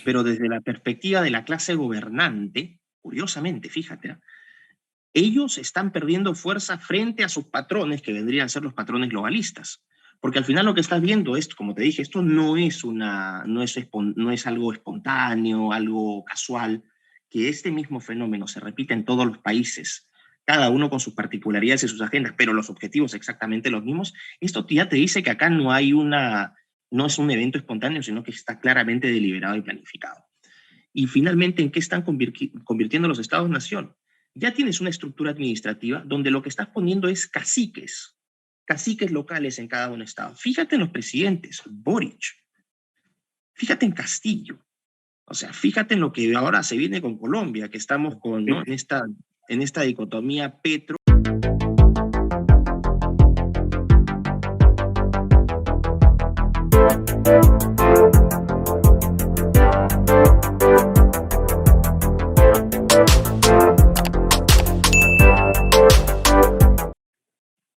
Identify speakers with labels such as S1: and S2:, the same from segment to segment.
S1: pero desde la perspectiva de la clase gobernante, curiosamente, fíjate, ¿eh? Ellos están perdiendo fuerza frente a sus patrones, que vendrían a ser los patrones globalistas. Porque al final lo que estás viendo es, como te dije, esto no es algo espontáneo, algo casual, que este mismo fenómeno se repite en todos los países, cada uno con sus particularidades y sus agendas, pero los objetivos exactamente los mismos. Esto ya te dice que acá no es un evento espontáneo, sino que está claramente deliberado y planificado. Y finalmente, ¿en qué están convirtiendo los estados-nación? Ya tienes una estructura administrativa donde lo que estás poniendo es caciques, caciques locales en cada un estado. Fíjate en los presidentes, Boric, fíjate en Castillo, o sea, fíjate en lo que ahora se viene con Colombia, que estamos con, ¿no? En esta dicotomía Petro.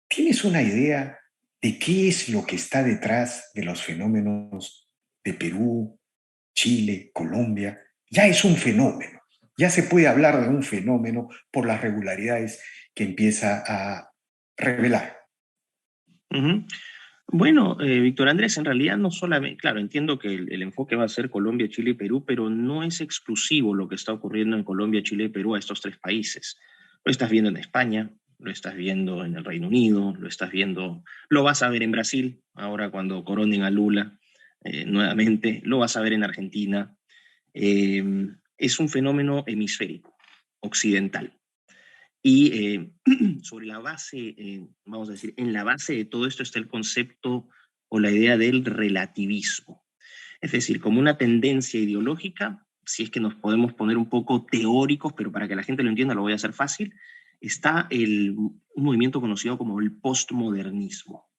S2: ¿Tienes una idea de qué es lo que está detrás de los fenómenos de Perú, Chile, Colombia? Ya es un fenómeno, ya se puede hablar de un fenómeno por las regularidades que empieza a revelar.
S1: Uh-huh. Bueno, Víctor Andrés, en realidad no solamente, claro, entiendo que el enfoque va a ser Colombia, Chile y Perú, pero no es exclusivo lo que está ocurriendo en Colombia, Chile y Perú a estos tres países. Lo estás viendo en España, lo estás viendo en el Reino Unido, lo estás viendo, lo vas a ver en Brasil, ahora cuando coronen a Lula nuevamente, lo vas a ver en Argentina. Eh, es un fenómeno hemisférico, occidental. Y sobre la base, vamos a decir, en la base de todo esto está el concepto o la idea del relativismo. Es decir, como una tendencia ideológica, si es que nos podemos poner un poco teóricos, pero para que la gente lo entienda lo voy a hacer fácil, está un movimiento conocido como el postmodernismo.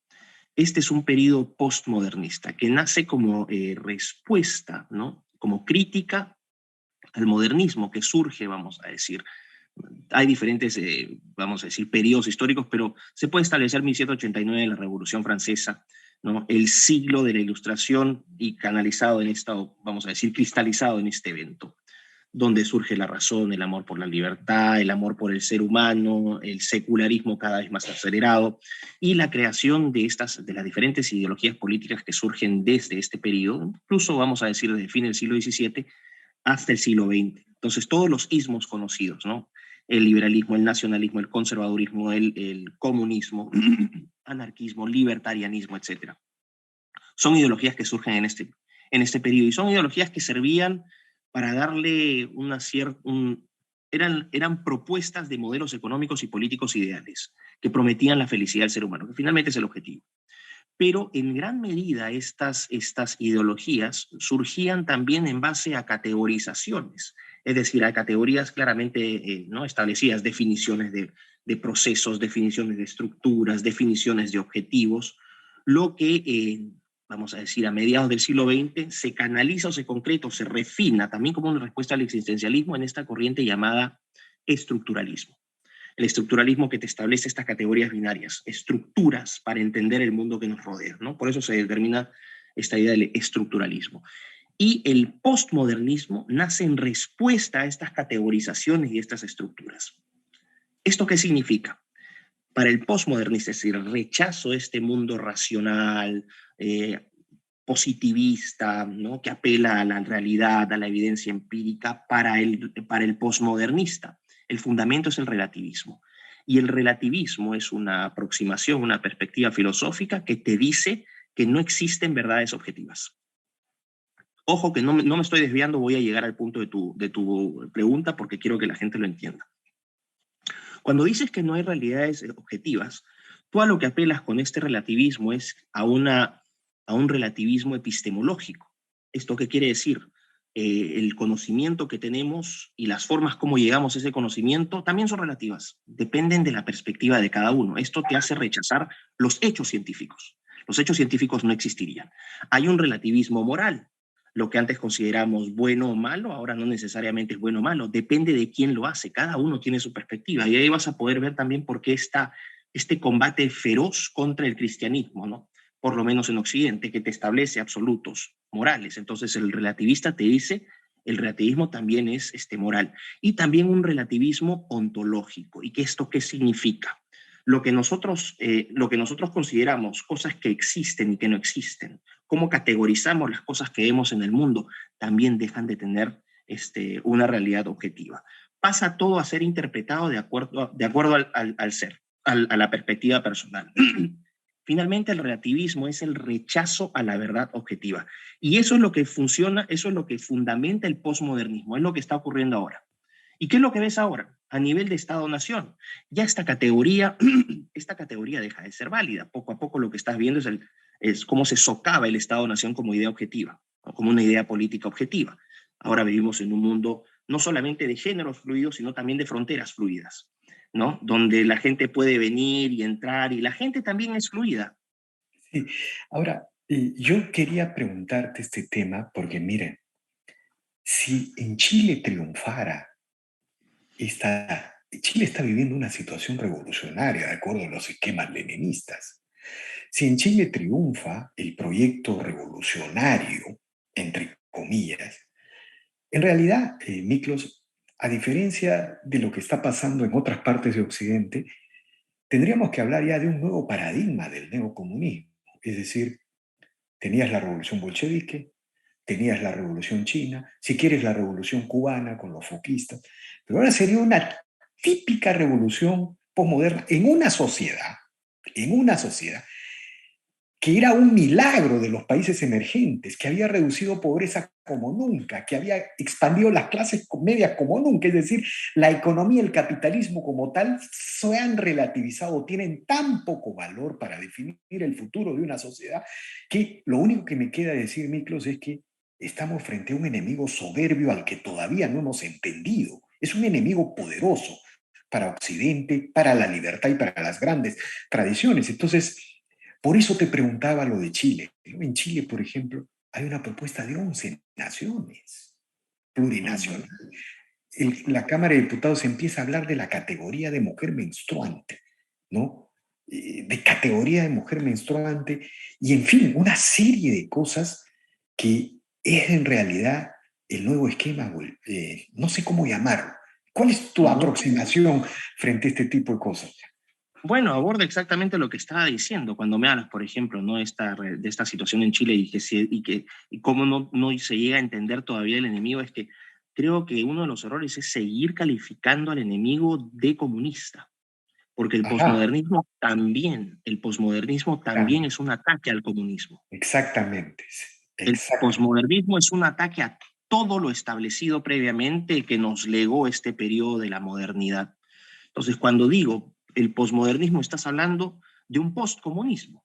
S1: Este es un periodo postmodernista que nace como respuesta, ¿no? Como crítica al modernismo que surge, vamos a decir, hay diferentes, vamos a decir, periodos históricos, pero se puede establecer 1789, la Revolución Francesa, ¿no? El siglo de la Ilustración y canalizado en esta, vamos a decir, cristalizado en este evento, donde surge la razón, el amor por la libertad, el amor por el ser humano, el secularismo cada vez más acelerado y la creación de las diferentes ideologías políticas que surgen desde este periodo, incluso vamos a decir desde el fin del siglo XVII hasta el siglo XX. Entonces, todos los ismos conocidos, ¿no? El liberalismo, el nacionalismo, el conservadurismo, el comunismo, anarquismo, libertarianismo, etcétera. Son ideologías que surgen en este periodo y son ideologías que servían para darle una cierta... eran propuestas de modelos económicos y políticos ideales que prometían la felicidad del ser humano, que finalmente es el objetivo. Pero en gran medida estas ideologías surgían también en base a categorizaciones, es decir, a categorías claramente ¿no? establecidas, definiciones de procesos, definiciones de estructuras, definiciones de objetivos, lo que, vamos a decir, a mediados del siglo XX se canaliza o se concreta o se refina también como una respuesta al existencialismo en esta corriente llamada estructuralismo. El estructuralismo que te establece estas categorías binarias, estructuras para entender el mundo que nos rodea, ¿no? Por eso se determina esta idea del estructuralismo. Y el postmodernismo nace en respuesta a estas categorizaciones y estas estructuras. ¿Esto qué significa? Para el postmodernista, es decir, el rechazo de este mundo racional, positivista, ¿no? Que apela a la realidad, a la evidencia empírica, para el postmodernista. El fundamento es el relativismo. Y el relativismo es una aproximación, una perspectiva filosófica que te dice que no existen verdades objetivas. Ojo que no me estoy desviando, voy a llegar al punto de tu pregunta porque quiero que la gente lo entienda. Cuando dices que no hay realidades objetivas, tú a lo que apelas con este relativismo es a un relativismo epistemológico. ¿Esto qué quiere decir? El conocimiento que tenemos y las formas como llegamos a ese conocimiento también son relativas, dependen de la perspectiva de cada uno. Esto te hace rechazar los hechos científicos. Los hechos científicos no existirían. Hay un relativismo moral. Lo que antes consideramos bueno o malo, ahora no necesariamente es bueno o malo, depende de quién lo hace, cada uno tiene su perspectiva, y ahí vas a poder ver también por qué está este combate feroz contra el cristianismo, ¿no? por lo menos en Occidente, que te establece absolutos morales. Entonces el relativista te dice, el relativismo también es moral. Y también un relativismo ontológico. ¿Y esto qué significa? Lo que nosotros consideramos cosas que existen y que no existen, cómo categorizamos las cosas que vemos en el mundo, también dejan de tener una realidad objetiva. Pasa todo a ser interpretado de acuerdo al ser, a la perspectiva personal. Finalmente, el relativismo es el rechazo a la verdad objetiva. Y eso es lo que funciona, eso es lo que fundamenta el posmodernismo, es lo que está ocurriendo ahora. ¿Y qué es lo que ves ahora? A nivel de Estado-Nación, ya esta categoría, esta categoría deja de ser válida. Poco a poco lo que estás viendo es cómo se socava el Estado-Nación como idea objetiva, o como una idea política objetiva. Ahora vivimos en un mundo no solamente de géneros fluidos, sino también de fronteras fluidas, ¿no? Donde la gente puede venir y entrar y la gente también es fluida.
S2: Sí. Ahora, yo quería preguntarte este tema porque, miren, si en Chile triunfara Chile está viviendo una situación revolucionaria de acuerdo a los esquemas leninistas. Si en Chile triunfa el proyecto revolucionario, entre comillas, en realidad, Miklos, a diferencia de lo que está pasando en otras partes de Occidente, tendríamos que hablar ya de un nuevo paradigma del neocomunismo. Es decir, tenías la revolución bolchevique, tenías la revolución china, si quieres la revolución cubana con los foquistas, pero ahora sería una típica revolución posmoderna en una sociedad que era un milagro de los países emergentes, que había reducido pobreza como nunca, que había expandido las clases medias como nunca, es decir, la economía y el capitalismo como tal se han relativizado, tienen tan poco valor para definir el futuro de una sociedad, que lo único que me queda decir, Miklos, es que estamos frente a un enemigo soberbio al que todavía no hemos entendido. Es un enemigo poderoso para Occidente, para la libertad y para las grandes tradiciones. Entonces, por eso te preguntaba lo de Chile. En Chile, por ejemplo, hay una propuesta de 11 naciones, plurinacional. La Cámara de Diputados empieza a hablar de la categoría de mujer menstruante, ¿no? De categoría de mujer menstruante y, en fin, una serie de cosas que es en realidad el nuevo esquema, no sé cómo llamarlo. ¿Cuál es tu aproximación frente a este tipo de cosas?
S1: Bueno, aborda exactamente lo que estaba diciendo cuando me hablas, por ejemplo, ¿no? De esta situación en Chile y cómo no se llega a entender todavía el enemigo. Es que creo que uno de los errores es seguir calificando al enemigo de comunista, porque
S2: Ajá,
S1: el posmodernismo también
S2: también.
S1: es un ataque al comunismo.
S2: Exactamente,
S1: El
S2: exactamente.
S1: posmodernismo es un ataque a todo lo establecido previamente que nos legó este periodo de la modernidad. Entonces, cuando digo el posmodernismo, estás hablando de un postcomunismo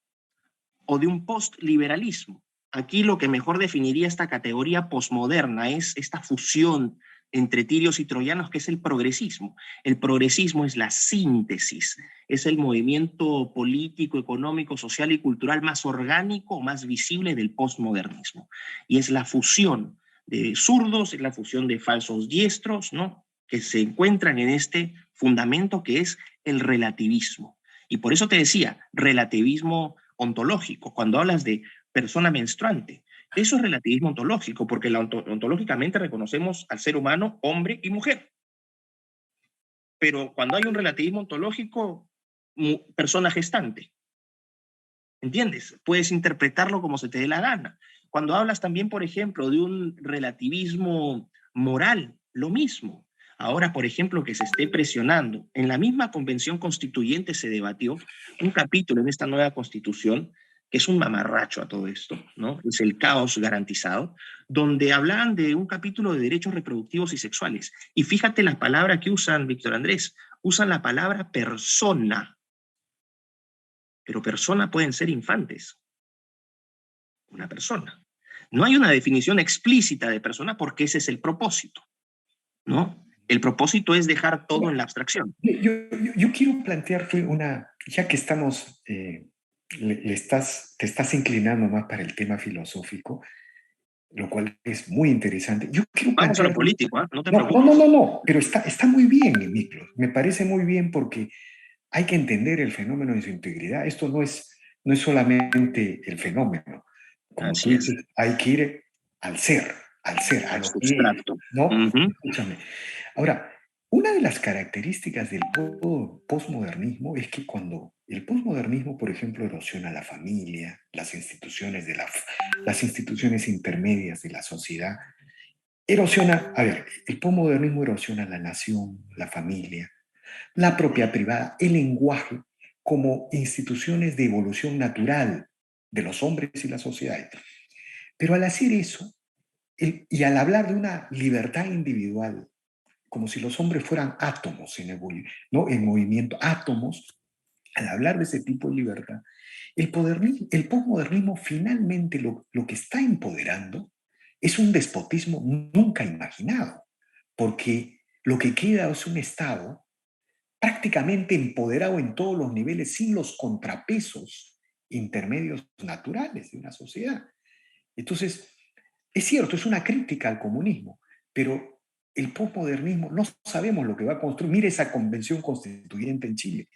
S1: o de un postliberalismo. Aquí lo que mejor definiría esta categoría posmoderna es esta fusión entre tirios y troyanos, que es el progresismo. El progresismo es la síntesis, es el movimiento político, económico, social y cultural más orgánico, más visible del postmodernismo. Y es la fusión de zurdos, es la fusión de falsos diestros, ¿no? Que se encuentran en este fundamento que es el relativismo. Y por eso te decía, relativismo ontológico. Cuando hablas de persona menstruante, eso es relativismo ontológico, porque ontológicamente reconocemos al ser humano hombre y mujer. Pero cuando hay un relativismo ontológico, persona gestante, ¿entiendes? Puedes interpretarlo como se te dé la gana. Cuando hablas también, por ejemplo, de un relativismo moral, lo mismo. Ahora, por ejemplo, que se esté presionando. En la misma convención constituyente se debatió un capítulo en esta nueva constitución, que es un mamarracho a todo esto, ¿no? Es el caos garantizado, donde hablan de un capítulo de derechos reproductivos y sexuales. Y fíjate la palabra que usan, Víctor Andrés, usan la palabra persona, pero persona pueden ser infantes, una persona. No hay una definición explícita de persona porque ese es el propósito, ¿no? El propósito es dejar todo en la abstracción.
S2: Yo quiero plantearte ya que estamos, te estás inclinando más para el tema filosófico, lo cual es muy interesante. Yo quiero
S1: Vamos a lo
S2: plantearte,
S1: político, ¿eh? No te
S2: no,
S1: preocupes.
S2: no, pero está muy bien, Miklos. Me parece muy bien porque hay que entender el fenómeno en su integridad. Esto no es no es solamente el fenómeno. Como tú
S1: Así es,
S2: dices, hay que ir al ser, a
S1: al
S2: lo que es,
S1: sustrato.
S2: ¿no?
S1: Ujú.
S2: Escúchame. Ahora, una de las características del posmodernismo es que cuando el posmodernismo, por ejemplo, erosiona la familia, las instituciones intermedias de la sociedad, erosiona, a ver, el posmodernismo erosiona la nación, la familia, la propiedad privada, el lenguaje como instituciones de evolución natural de los hombres y la sociedad. Pero al hacer eso, y al hablar de una libertad individual, como si los hombres fueran átomos ¿no? En movimiento, átomos, al hablar de ese tipo de libertad, el posmodernismo finalmente lo que está empoderando es un despotismo nunca imaginado, porque lo que queda es un Estado prácticamente empoderado en todos los niveles sin los contrapesos intermedios naturales de una sociedad. Entonces, es cierto, es una crítica al comunismo, pero el posmodernismo no sabemos lo que va a construir. Mire esa convención constituyente en Chile.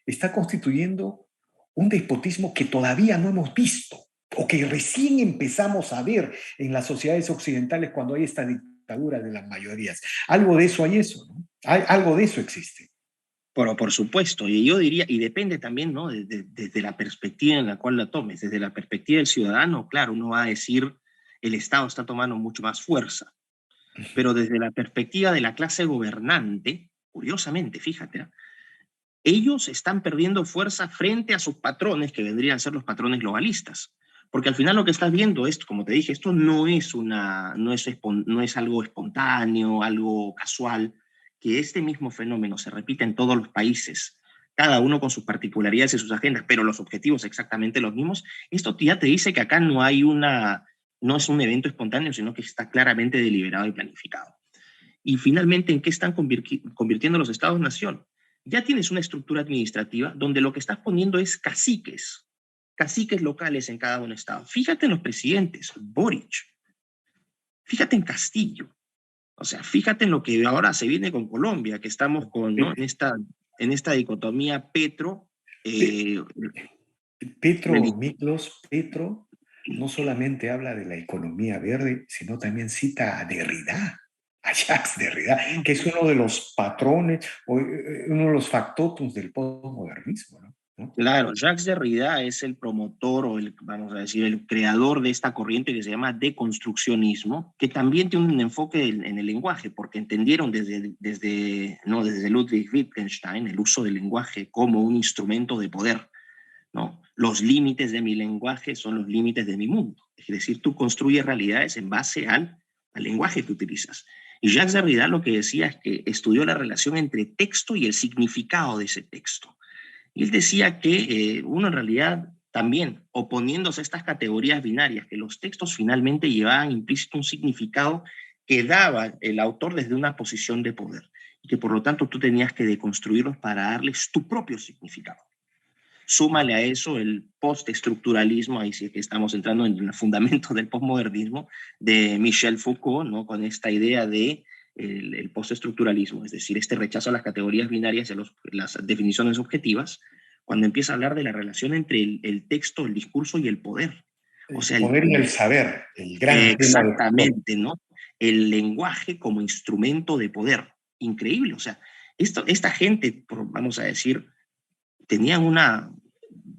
S2: Está constituyendo un despotismo que todavía no hemos visto o que recién empezamos a ver en las sociedades occidentales cuando hay esta dictadura de las mayorías. Algo de eso hay eso, ¿no? Algo de eso existe.
S1: Pero por supuesto, y yo diría, y depende también, ¿no? Desde la perspectiva en la cual la tomes, desde la perspectiva del ciudadano, claro, uno va a decir, el Estado está tomando mucho más fuerza, pero desde la perspectiva de la clase gobernante, curiosamente, fíjate, ¿eh? Ellos están perdiendo fuerza frente a sus patrones, que vendrían a ser los patrones globalistas. Porque al final lo que estás viendo es, como te dije, esto no es algo espontáneo, algo casual, que este mismo fenómeno se repite en todos los países, cada uno con sus particularidades y sus agendas, pero los objetivos exactamente los mismos. Esto ya te dice que acá no es un evento espontáneo, sino que está claramente deliberado y planificado. Y finalmente, ¿en qué están convirtiendo los estados-nación? Ya tienes una estructura administrativa donde lo que estás poniendo es caciques, caciques locales en cada un estado. Fíjate en los presidentes, Boric, fíjate en Castillo, o sea, fíjate en lo que ahora se viene con Colombia, que estamos con, ¿no? En esta dicotomía Petro, eh,
S2: Petro, Miklos, Petro, no solamente habla de la economía verde, sino también cita a Derrida, a Jacques Derrida, que es uno de los patrones, uno de los factotums del postmodernismo, ¿no?
S1: claro, Jacques Derrida es el promotor o el, vamos a decir, el creador de esta corriente que se llama deconstruccionismo, que también tiene un enfoque en el lenguaje, porque entendieron desde Ludwig Wittgenstein el uso del lenguaje como un instrumento de poder, ¿no? Los límites de mi lenguaje son los límites de mi mundo. Es decir, tú construyes realidades en base al lenguaje que utilizas. Y Jacques Derrida lo que decía es que estudió la relación entre texto y el significado de ese texto. Y él decía que uno en realidad también, oponiéndose a estas categorías binarias, que los textos finalmente llevaban implícito un significado que daba el autor desde una posición de poder, y que por lo tanto tú tenías que deconstruirlos para darles tu propio significado. Súmale a eso el postestructuralismo, ahí sí que estamos entrando en el fundamento del postmodernismo, de Michel Foucault, ¿no? Con esta idea de el postestructuralismo, es decir, este rechazo a las categorías binarias y a las definiciones objetivas, cuando empieza a hablar de la relación entre el texto, el discurso y el poder. O
S2: El
S1: sea,
S2: poder y el saber, el gran tema de Foucault.
S1: exactamente, ¿no? El lenguaje como instrumento de poder. Increíble, o sea, esta gente, vamos a decir, tenían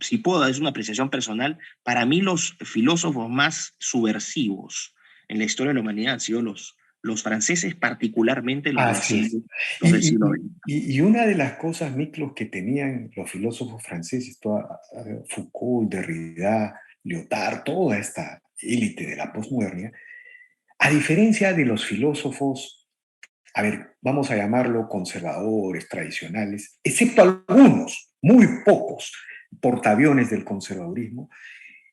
S1: si puedo, es una apreciación personal, para mí los filósofos más subversivos en la historia de la humanidad han sido los franceses, particularmente
S2: Así es.
S1: los del siglo XX.
S2: Y una de las cosas, Miklos, que tenían los filósofos franceses, Foucault, Derrida, Lyotard, toda esta élite de la posmodernidad, a diferencia de los filósofos, a ver, vamos a llamarlo conservadores, tradicionales, excepto algunos, muy pocos, portaaviones del conservadurismo,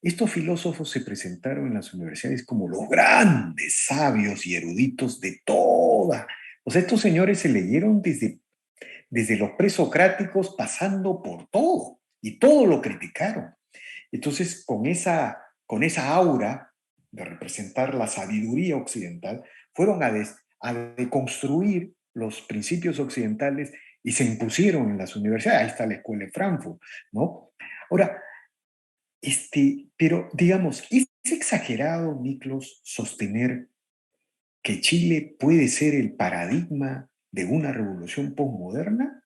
S2: estos filósofos se presentaron en las universidades como los grandes sabios y eruditos de toda. O sea, estos señores se leyeron desde los presocráticos pasando por todo y todo lo criticaron. Entonces, con esa aura de representar la sabiduría occidental, fueron a deconstruir los principios occidentales y se impusieron en las universidades. Ahí está la escuela de Frankfurt, ¿no? Ahora, Pero digamos, ¿es exagerado, Miklos, sostener que Chile puede ser el paradigma de una revolución postmoderna?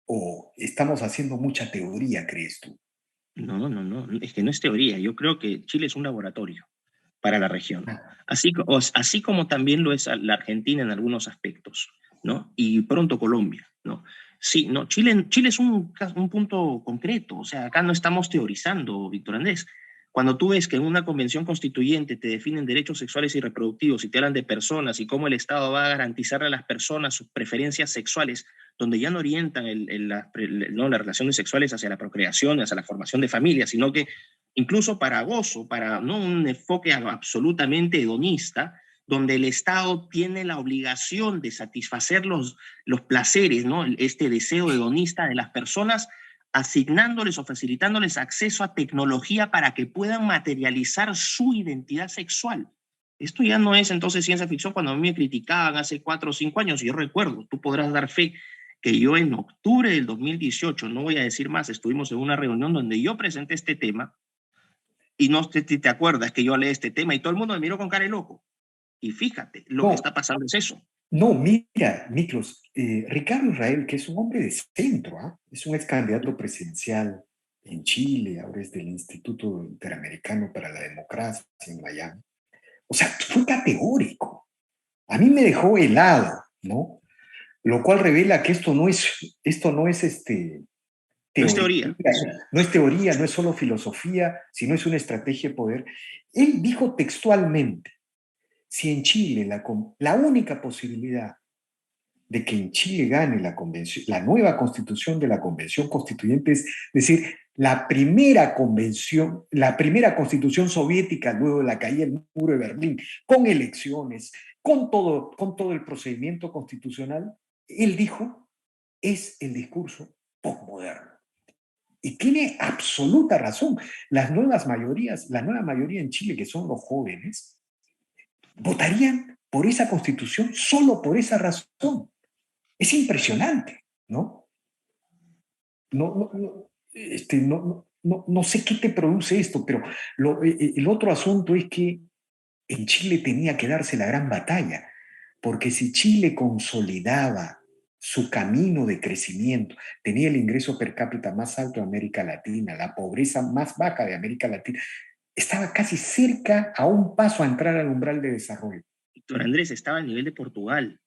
S2: ¿O estamos haciendo mucha teoría, crees tú?
S1: No, no, no, es que no es teoría. Yo creo que Chile es un laboratorio para la región,
S2: Ah,
S1: así como también lo es la Argentina en algunos aspectos, ¿no? Y pronto Colombia, ¿no? Sí, no, Chile es un punto concreto, o sea, acá no estamos teorizando, Víctor Andrés. Cuando tú ves que en una convención constituyente te definen derechos sexuales y reproductivos y te hablan de personas y cómo el Estado va a garantizar a las personas sus preferencias sexuales, donde ya no orientan no, las relaciones sexuales hacia la procreación, hacia la formación de familias, sino que incluso para gozo, para no un enfoque absolutamente hedonista, donde el Estado tiene la obligación de satisfacer los placeres, ¿no? Este deseo hedonista de las personas, asignándoles o facilitándoles acceso a tecnología para que puedan materializar su identidad sexual. Esto ya no es entonces ciencia ficción cuando a mí me criticaban hace 4 o 5 años. Yo recuerdo, tú podrás dar fe, que yo en octubre del 2018, no voy a decir más, estuvimos en una reunión donde yo presenté este tema y no sé si te acuerdas que yo leí este tema y todo el mundo me miró con cara de loco. Y fíjate, lo que
S2: no,
S1: está pasando es eso.
S2: no, mira, Miklos, Ricardo Israel, que es un hombre de centro, ¿ah? Es un ex candidato presidencial en Chile, ahora es del Instituto Interamericano para la Democracia en Miami. O sea, fue categórico. A mí me dejó helado, ¿no? Lo cual revela que esto no es
S1: No es
S2: teoría,
S1: teoría.
S2: no es teoría, no es solo filosofía, sino es una estrategia de poder. Él dijo textualmente, si en Chile la única posibilidad de que en Chile gane la convención, la nueva constitución de la convención constituyente, es decir, la primera constitución soviética luego de la caída del muro de Berlín, con elecciones, con todo el procedimiento constitucional, él dijo, es el discurso postmoderno. Y tiene absoluta razón. La nueva mayoría en Chile, que son los jóvenes, votarían por esa constitución solo por esa razón. Es impresionante, ¿no? No sé qué te produce esto, pero el otro asunto es que en Chile tenía que darse la gran batalla, porque si Chile consolidaba su camino de crecimiento, tenía el ingreso per cápita más alto de América Latina, la pobreza más baja de América Latina, estaba casi cerca a un paso a entrar al umbral de desarrollo.
S1: Víctor Andrés estaba al nivel de Portugal.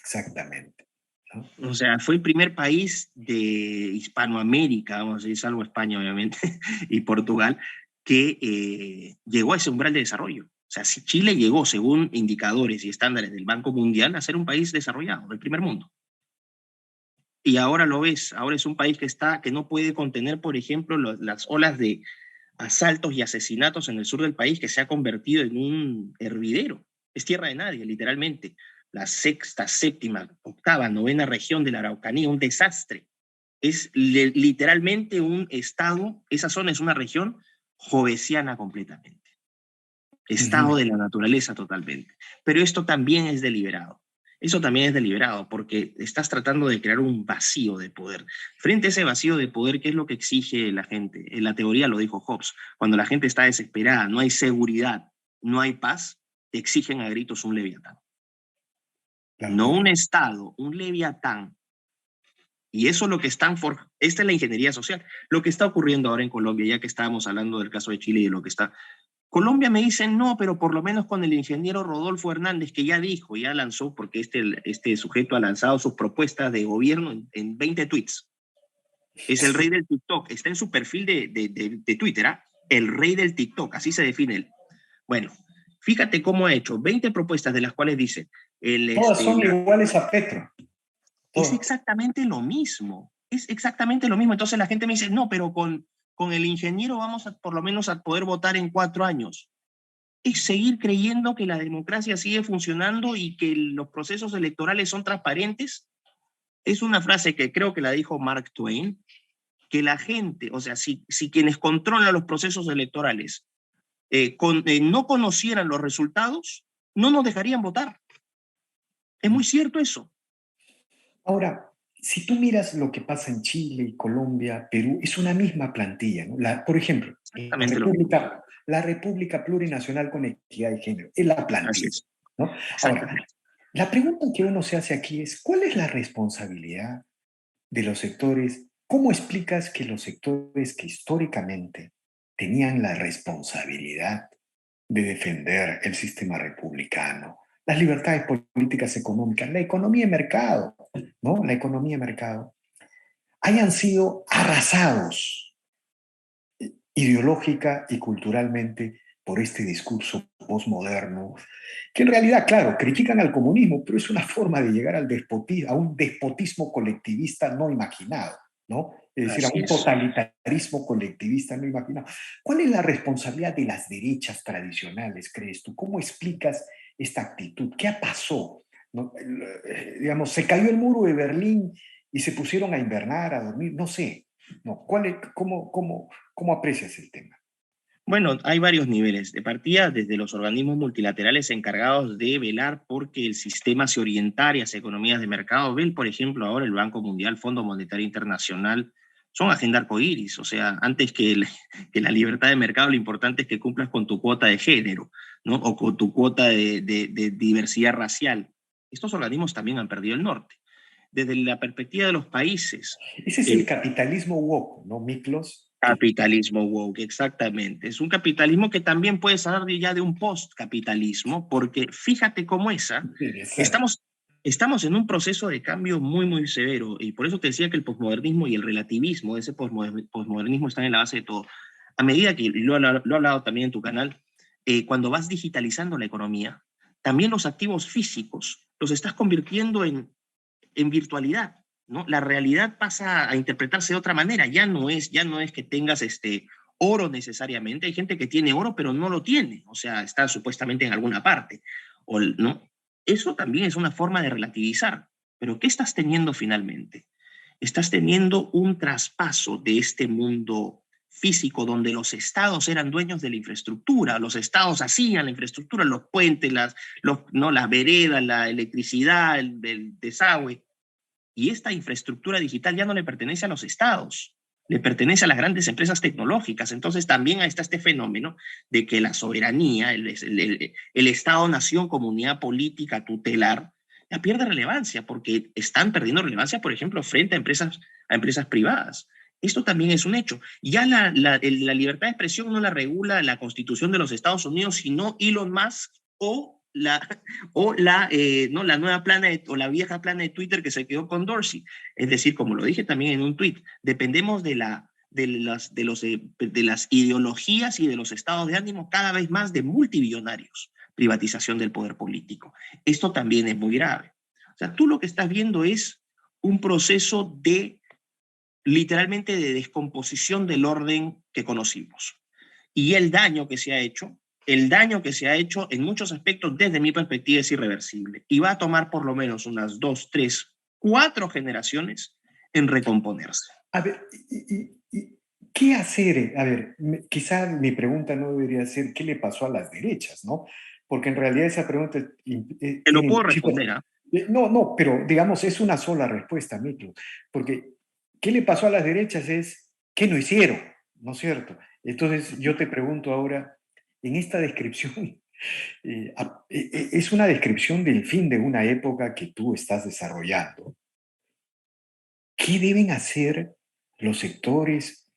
S2: Exactamente, ¿no?
S1: O sea, fue el primer país de Hispanoamérica, vamos a decir, salvo España, obviamente, y Portugal, que llegó a ese umbral de desarrollo. O sea, si Chile llegó, según indicadores y estándares del Banco Mundial, a ser un país desarrollado, del primer mundo. Y ahora lo ves, ahora es un país que no puede contener, por ejemplo, las olas de asaltos y asesinatos en el sur del país, que se ha convertido en un hervidero. Es tierra de nadie, literalmente. La sexta, séptima, octava, novena región de la Araucanía, un desastre. Es literalmente un estado, esa zona es una región jovesiana completamente. Estado
S2: Ujú.
S1: de la naturaleza totalmente. Pero esto también es deliberado. Eso también es deliberado porque estás tratando de crear un vacío de poder. Frente a ese vacío de poder, ¿qué es lo que exige la gente? En la teoría lo dijo Hobbes. Cuando la gente está desesperada, no hay seguridad, no hay paz, te exigen a gritos un leviatán.
S2: La
S1: No un
S2: autoridad.
S1: Estado, un leviatán. Y eso es lo que esta es la ingeniería social. Lo que está ocurriendo ahora en Colombia, ya que estábamos hablando del caso de Chile y de lo que está Colombia, me dicen no, pero por lo menos con el ingeniero Rodolfo Hernández, que ya dijo, ya lanzó, porque este sujeto ha lanzado sus propuestas de gobierno en 20 tweets. Es el rey del TikTok, está en su perfil de Twitter, ¿ah? El rey del TikTok, así se define él. Bueno, fíjate cómo ha hecho 20 propuestas de las cuales dice,
S2: Todas son iguales a Petro.
S1: es
S2: Todas.
S1: exactamente lo mismo, es exactamente lo mismo. Entonces la gente me dice, no, pero con el ingeniero vamos por lo menos a poder votar en 4 años. Es seguir creyendo que la democracia sigue funcionando y que los procesos electorales son transparentes. Es una frase que creo que la dijo Mark Twain, que la gente, o sea, si quienes controlan los procesos electorales no conocieran los resultados, no nos dejarían votar. Es muy cierto eso.
S2: Ahora, si tú miras lo que pasa en Chile, Colombia, Perú, es una misma plantilla, ¿no? Por ejemplo,
S1: Exactamente lo mismo.
S2: La República Plurinacional con Equidad de Género, es la
S1: Así
S2: plantilla,
S1: es,
S2: ¿no? Ahora,
S1: exactamente.
S2: la pregunta que uno se hace aquí es, ¿cuál es la responsabilidad de los sectores? ¿Cómo explicas que los sectores que históricamente tenían la responsabilidad de defender el sistema republicano, las libertades políticas económicas, la economía de mercado, ¿no? La economía de mercado, hayan sido arrasados ideológica y culturalmente por este discurso postmoderno, que en realidad, claro, critican al comunismo, pero es una forma de llegar al despotismo, a un despotismo colectivista no imaginado, ¿no? Es decir, a
S1: Así
S2: un
S1: es.
S2: totalitarismo colectivista no imaginado. ¿Cuál es la responsabilidad de las derechas tradicionales, crees tú? ¿Cómo explicas esta actitud? ¿Qué pasó? ¿No? Digamos, se cayó el muro de Berlín y se pusieron a invernar, a dormir, no sé. No, ¿cómo aprecias el tema?
S1: Bueno, hay varios niveles de partida, desde los organismos multilaterales encargados de velar porque el sistema se orientara hacia economías de mercado. Ven, por ejemplo, ahora el Banco Mundial, Fondo Monetario Internacional, son agenda arcoíris. O sea, antes que la libertad de mercado, lo importante es que cumplas con tu cuota de género, ¿no? O con tu cuota de diversidad racial. Estos organismos también han perdido el norte. Desde la perspectiva de los países,
S2: Ese es el
S1: el
S2: capitalismo woke, ¿no, Miklos?
S1: capitalismo woke, exactamente. Es un capitalismo que también puede ser ya de un post-capitalismo, porque fíjate cómo
S2: Interesante.
S1: estamos en un proceso de cambio muy, muy severo, y por eso te decía que el posmodernismo y el relativismo, ese posmodernismo están en la base de todo. A medida que, lo he hablado también en tu canal, cuando vas digitalizando la economía, también los activos físicos los estás convirtiendo en virtualidad, ¿no? La realidad pasa a interpretarse de otra manera, ya no es que tengas oro necesariamente, hay gente que tiene oro pero no lo tiene, o sea, está supuestamente en alguna parte, o, ¿no? Eso también es una forma de relativizar, pero ¿qué estás teniendo finalmente? Estás teniendo un traspaso de este mundo físico donde los estados eran dueños de la infraestructura, los estados hacían la infraestructura, los puentes, ¿no? Las veredas, la electricidad, el desagüe, y esta infraestructura digital ya no le pertenece a los estados, le pertenece a las grandes empresas tecnológicas. Entonces también está este fenómeno de que la soberanía, el Estado-nación, comunidad política tutelar, ya pierde relevancia porque están perdiendo relevancia, por ejemplo, frente a empresas privadas. Esto también es un hecho. Ya la libertad de expresión no la regula la Constitución de los Estados Unidos, sino Elon Musk ¿no? La nueva plana o la vieja plana de Twitter que se quedó con Dorsey. Es decir, como lo dije también en un tweet, dependemos de las ideologías y de los estados de ánimo cada vez más de multibillonarios. Privatización del poder político. Esto también es muy grave. O sea, tú lo que estás viendo es un proceso literalmente de descomposición del orden que conocimos. Y el daño que se ha hecho en muchos aspectos desde mi perspectiva es irreversible y va a tomar por lo menos unas 2, 3, 4 generaciones en recomponerse.
S2: A ver, ¿qué hacer? A ver, quizá mi pregunta no debería ser qué le pasó a las derechas, ¿no? Porque en realidad esa pregunta
S1: Te lo
S2: tiene
S1: puedo
S2: implícito.
S1: responder, ¿ah?
S2: No, pero digamos, es una sola respuesta, Miklos. Porque ¿qué le pasó a las derechas? Es ¿qué no hicieron? ¿No es cierto? Entonces yo te pregunto ahora, en esta descripción, es una descripción del fin de una época que tú estás desarrollando. ¿Qué deben hacer los sectores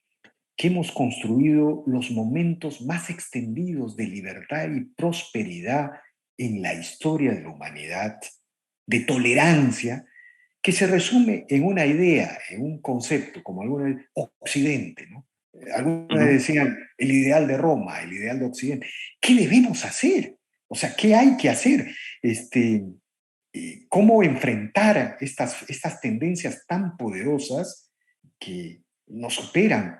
S2: que hemos construido los momentos más extendidos de libertad y prosperidad en la historia de la humanidad, de tolerancia, que se resume en una idea, en un concepto, como algunos Occidente, ¿no?
S1: Uh
S2: Algunos
S1: -huh.
S2: decían el ideal de Roma, el ideal de Occidente. ¿Qué debemos hacer? O sea, ¿qué hay que hacer? Cómo enfrentar estas tendencias tan poderosas que nos superan.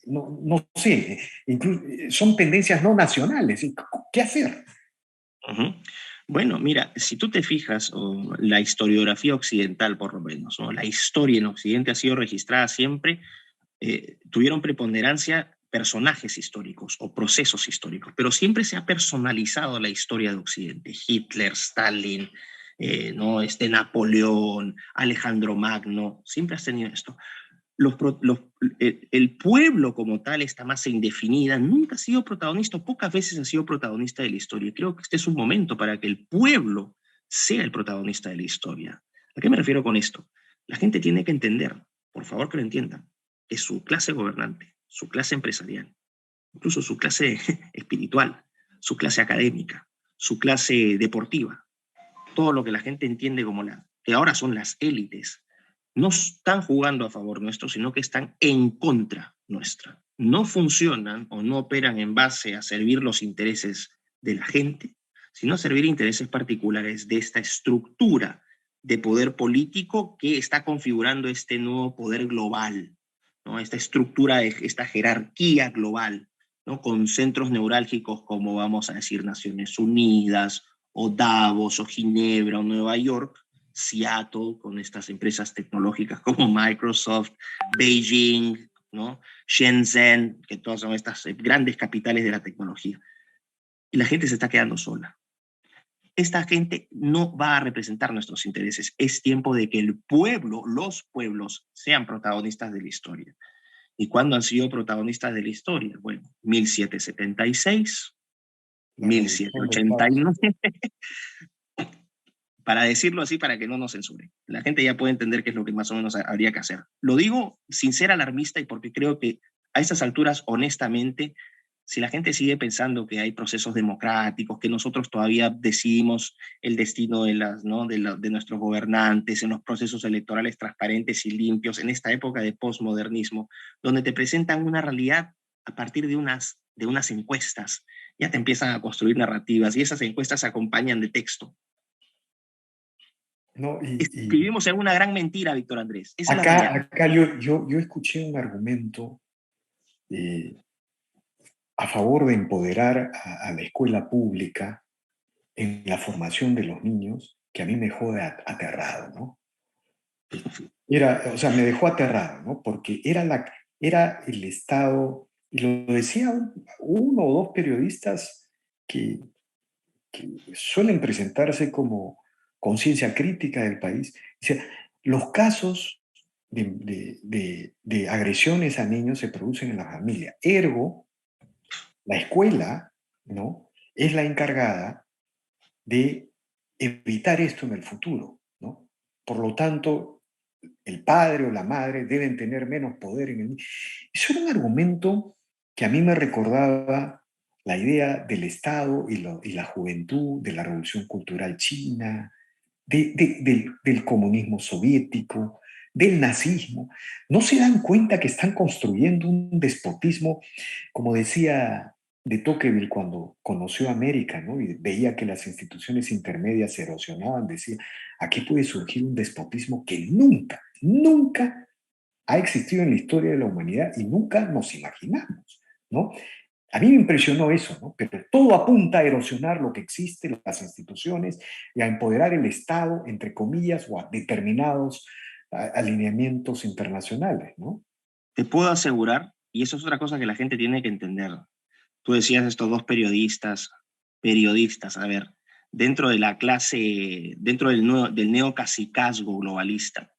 S2: No sé, incluso, son tendencias no nacionales. ¿Qué hacer?
S1: Uh -huh. Bueno, mira, si tú te fijas, la historiografía occidental por lo menos, ¿no? La historia en Occidente ha sido registrada siempre, tuvieron preponderancia personajes históricos o procesos históricos, pero siempre se ha personalizado la historia de Occidente. Hitler, Stalin, ¿no? Napoleón, Alejandro Magno, siempre has tenido esto. El pueblo como tal, esta masa indefinida, nunca ha sido protagonista, pocas veces ha sido protagonista de la historia. Creo que este es un momento para que el pueblo sea el protagonista de la historia. ¿A qué me refiero con esto? La gente tiene que entender, por favor que lo entiendan, que su clase gobernante, su clase empresarial, incluso su clase espiritual, su clase académica, su clase deportiva, todo lo que la gente entiende como que ahora son las élites, no están jugando a favor nuestro, sino que están en contra nuestra. No funcionan o no operan en base a servir los intereses de la gente, sino a servir intereses particulares de esta estructura de poder político que está configurando este nuevo poder global, ¿no? Esta estructura, esta jerarquía global, ¿no? Con centros neurálgicos como, vamos a decir, Naciones Unidas, o Davos, o Ginebra, o Nueva York, Seattle, con estas empresas tecnológicas como Microsoft, Beijing, ¿no? Shenzhen, que todas son estas grandes capitales de la tecnología. Y la gente se está quedando sola. Esta gente no va a representar nuestros intereses. Es tiempo de que el pueblo, los pueblos, sean protagonistas de la historia. ¿Y cuándo han sido protagonistas de la historia? Bueno, 1776,
S2: La Revolución de Estados
S1: 1789,
S2: Unidos.
S1: para decirlo así, para que no nos censuren. La gente ya puede entender qué es lo que más o menos habría que hacer. Lo digo sin ser alarmista y porque creo que a estas alturas, honestamente, si la gente sigue pensando que hay procesos democráticos, que nosotros todavía decidimos el destino ¿no? de nuestros gobernantes, en los procesos electorales transparentes y limpios, en esta época de posmodernismo, donde te presentan una realidad a partir de unas encuestas, ya te empiezan a construir narrativas y esas encuestas se acompañan de texto.
S2: No,
S1: Vivimos en una gran mentira, Víctor Andrés. Esa es la realidad.
S2: acá yo escuché un argumento eh, a favor de empoderar a la escuela pública en la formación de los niños, que a mí me jode aterrado, ¿no? O sea, me dejó aterrado, ¿no? Porque era el Estado, y lo decía uno o dos periodistas que, que suelen presentarse como conciencia crítica del país. Dice, los casos de agresiones a niños se producen en la familia. Ergo, la escuela, ¿no? Es la encargada de evitar esto en el futuro, ¿no? Por lo tanto, el padre o la madre deben tener menos poder en el niño. Eso era un argumento que a mí me recordaba la idea del Estado y la juventud, de la Revolución Cultural China, del comunismo soviético, del nazismo. No se dan cuenta que están construyendo un despotismo, como decía de Tocqueville cuando conoció América, ¿no? Y veía que las instituciones intermedias se erosionaban, decía, aquí puede surgir un despotismo que nunca ha existido en la historia de la humanidad y nunca nos imaginamos, ¿no? A mí me impresionó eso, ¿no? Pero todo apunta a erosionar lo que existe, las instituciones, y a empoderar el Estado, entre comillas, o a determinados alineamientos internacionales, ¿no?
S1: Te puedo asegurar, y eso es otra cosa que la gente tiene que entender. Tú decías estos dos periodistas, a ver, dentro de la clase, dentro del neocacicazgo globalista,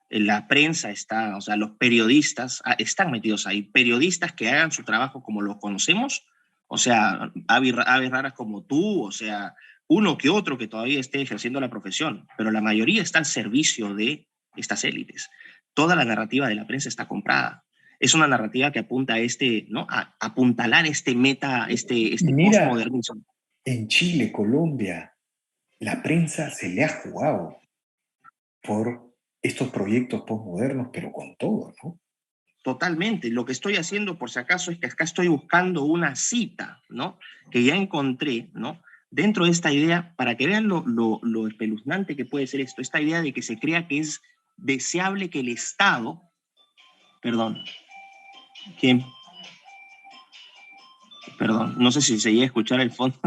S1: la prensa está, o sea, los periodistas están metidos ahí. Periodistas que hagan su trabajo como lo conocemos, o sea, aves raras como tú, o sea, uno que otro que todavía esté ejerciendo la profesión, pero la mayoría está al servicio de estas élites. Toda la narrativa de la prensa está comprada. Es una narrativa que apunta a ¿no? A apuntalar
S2: Y
S1: este
S2: mira,
S1: postmodernismo.
S2: en Chile, Colombia, la prensa se le ha jugado por estos proyectos postmodernos, pero con todo, ¿no?
S1: Totalmente. Lo que estoy haciendo, por si acaso, es que acá estoy buscando una cita, ¿no? Que ya encontré, ¿no? Dentro de esta idea, para que vean lo espeluznante que puede ser esto, esta idea de que se crea que es deseable que el Estado, perdón, que, perdón, no sé si se llega a escuchar el fondo.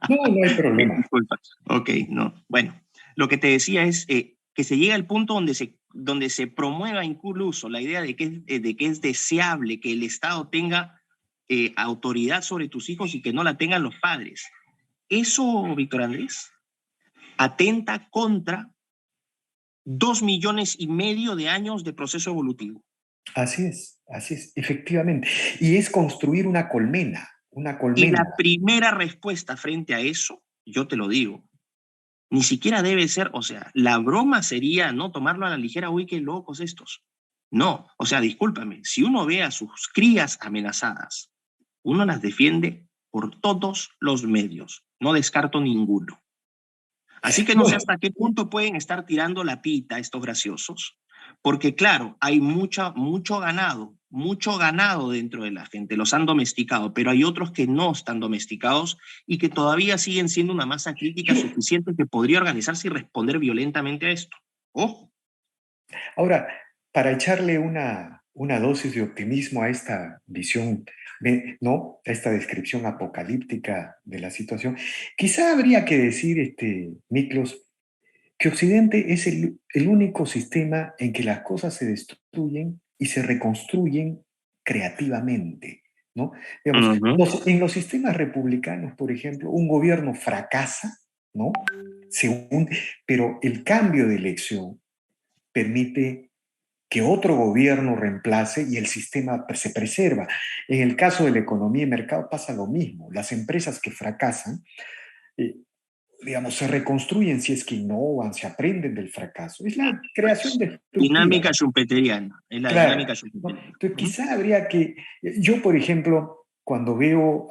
S2: No, no hay problema.
S1: Disculpa. Ok, no. Bueno, lo que te decía es que se llega al punto donde se promueva incluso la idea de que es deseable que el Estado tenga autoridad sobre tus hijos y que no la tengan los padres. Eso, Víctor Andrés, atenta contra 2,5 millones de años de proceso evolutivo.
S2: Así es, efectivamente. Y es construir una colmena, una
S1: Y
S2: colmena.
S1: la primera respuesta frente a eso, yo te lo digo, ni siquiera debe ser, o sea, la broma sería no tomarlo a la ligera, uy, qué locos estos. No, o sea, discúlpame, si uno ve a sus crías amenazadas, uno las defiende por todos los medios, no descarto ninguno. Así que no sé
S2: No,
S1: hasta qué punto pueden estar tirando la pita estos graciosos, porque claro, hay mucho ganado dentro de la gente, los han domesticado, pero hay otros que no están domesticados y que todavía siguen siendo una masa crítica suficiente que podría organizarse y responder violentamente a esto. Ojo.
S2: ahora, para echarle una dosis de optimismo a esta visión, ¿no? A esta descripción apocalíptica de la situación, quizá habría que decir, Miklos, que Occidente es el único sistema en que las cosas se destruyen y se reconstruyen creativamente, ¿no? Digamos,
S1: Ujú.
S2: en los sistemas republicanos, por ejemplo, un gobierno fracasa, ¿no? Pero el cambio de elección permite que otro gobierno reemplace y el sistema se preserva. En el caso de la economía y mercado pasa lo mismo. Las empresas que fracasan, eh, digamos, se reconstruyen si es que innovan, se aprenden del fracaso. Es la creación destructiva,
S1: Dinámica
S2: ¿no?
S1: schumpeteriana, es la
S2: Claro,
S1: dinámica
S2: ¿no?
S1: schumpeteriana.
S2: Entonces
S1: Ujú.
S2: quizá habría que, yo por ejemplo, cuando veo,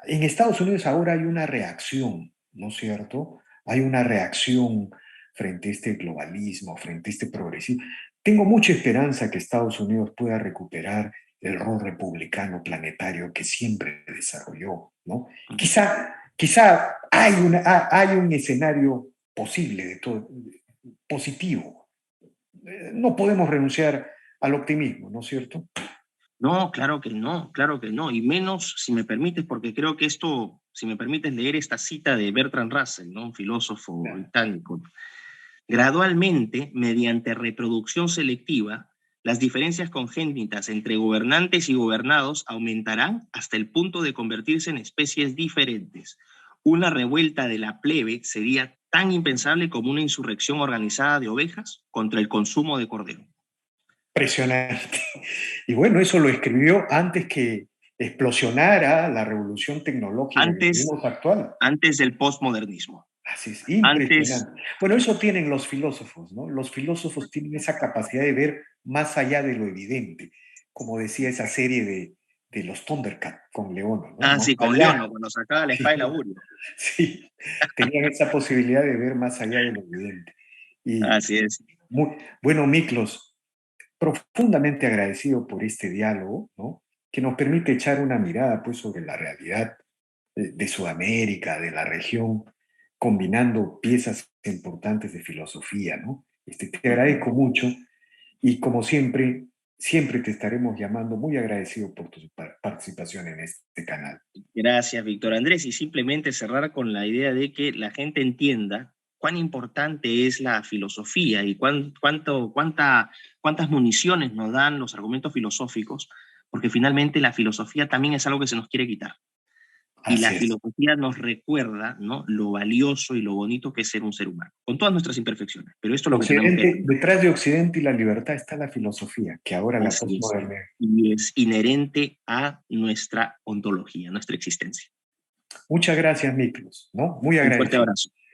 S2: en Estados Unidos ahora hay una reacción, ¿no es cierto? Hay una reacción frente a este globalismo, frente a este progresismo. Tengo mucha esperanza que Estados Unidos pueda recuperar el rol republicano planetario que siempre desarrolló, ¿no? Quizá hay un escenario posible de todo, positivo. No podemos renunciar al optimismo, ¿no es cierto?
S1: No, claro que no, y menos si me permites, porque creo que esto, si me permites leer esta cita de Bertrand Russell, ¿no? Un filósofo
S2: Claro.
S1: británico. Gradualmente, mediante reproducción selectiva, las diferencias congénitas entre gobernantes y gobernados aumentarán hasta el punto de convertirse en especies diferentes. Una revuelta de la plebe sería tan impensable como una insurrección organizada de ovejas contra el consumo de cordero.
S2: Impresionante. Y bueno, eso lo escribió antes que explosionara la revolución tecnológica que
S1: Antes,
S2: tenemos actual.
S1: antes del postmodernismo.
S2: Así es,
S1: Antes,
S2: impresionante. Bueno, eso tienen los filósofos, ¿no? Los filósofos tienen esa capacidad de ver más allá de lo evidente, como decía esa serie de los Thundercats con Leono, ¿no? Más
S1: sí, con
S2: allá.
S1: Leono, cuando sacaba la espada
S2: Sí,
S1: del augurio.
S2: sí, tenían esa posibilidad de ver más allá de lo evidente. Y
S1: Así es.
S2: muy, bueno, Miklos, profundamente agradecido por este diálogo, ¿no? Que nos permite echar una mirada pues, sobre la realidad de Sudamérica, de la región, combinando piezas importantes de filosofía, ¿no? Te agradezco mucho y como siempre, siempre te estaremos llamando muy agradecido por tu participación en este canal.
S1: Gracias, Víctor Andrés. Y simplemente cerrar con la idea de que la gente entienda cuán importante es la filosofía y cuántas municiones nos dan los argumentos filosóficos, porque finalmente la filosofía también es algo que se nos quiere quitar. Y la
S2: Así es.
S1: filosofía nos recuerda, ¿no?, lo valioso y lo bonito que es ser un ser humano, con todas nuestras imperfecciones. Pero esto es lo que tenemos que
S2: Occidente,
S1: decir.
S2: detrás de Occidente y la libertad está la filosofía, que ahora la
S1: Así es.
S2: postmodernidad.
S1: Y es inherente a nuestra ontología, a nuestra existencia.
S2: Muchas gracias, Miklos, ¿no? Muy
S1: Un fuerte
S2: agradecido.
S1: abrazo.